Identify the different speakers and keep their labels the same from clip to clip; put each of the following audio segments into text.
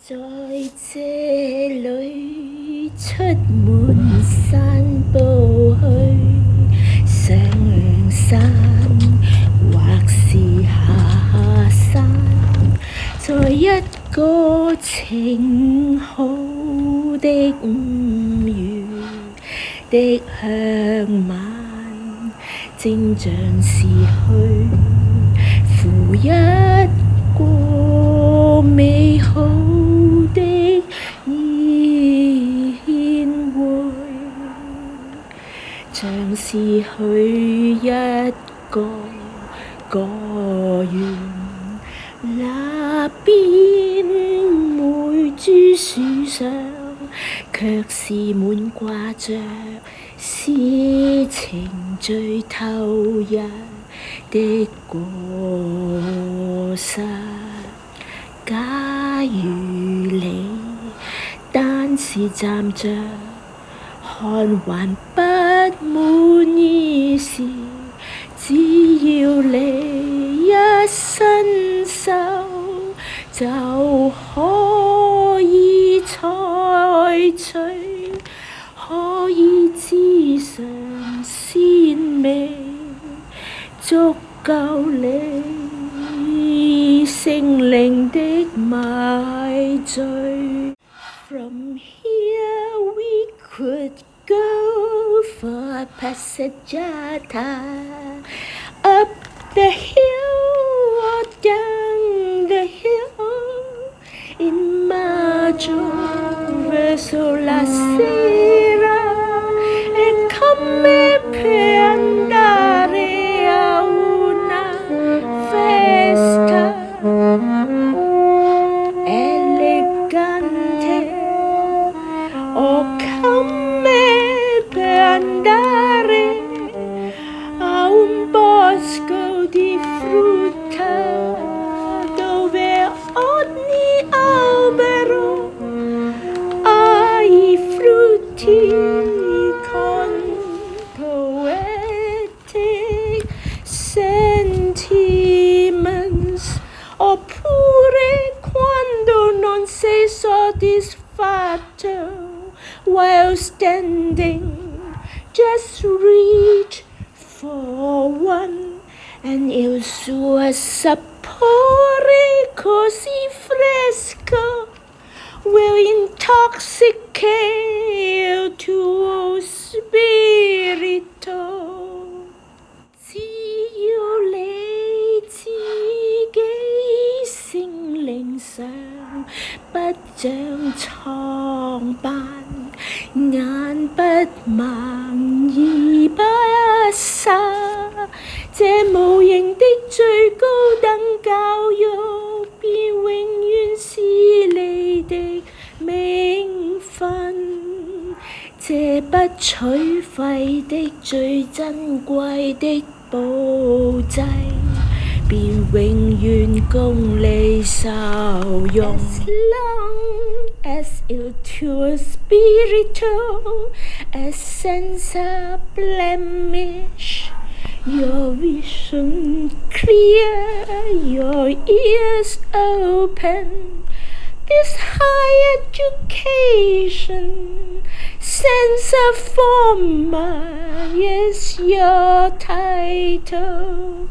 Speaker 1: 在這裏出門散步去，上山或是下山，在一個晴好的5月的向晚，正像是去赴一個美好的宴會，像是去一個果園，那邊梅樹樹上卻是滿掛着詩情最透入的果實。假如你單是站着看還不滿意時，只要你一伸手就可以採取，可以至上鮮美，足夠你聖靈的買醉。From here we could go for Passagata, up the hill or down the hill, in Maggio verso la sera, e come per andare a una festa elegante, o come per andare a un bosco di frutta dove ogni albero ha i frutti con poetic sentiments, oppure quando non sei soddisfatto while standing, just reach for one and il suo sapore così fresco will intoxicate il tuo spirito。只要你自己聖靈上不長瘡斑，眼不盲耳不沙，這無形的最高等教育便永遠是你的名分，這不取費的最珍貴的保濟便永遠供你受用。As long as il tuo spirito è senza blemish, your vision clear, your ears open, this high education sense of forma is your title.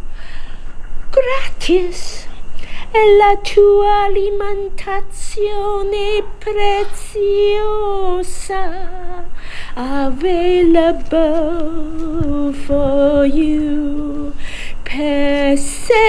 Speaker 1: Gratis è la tua alimentazione preziosa, available for you per sempre.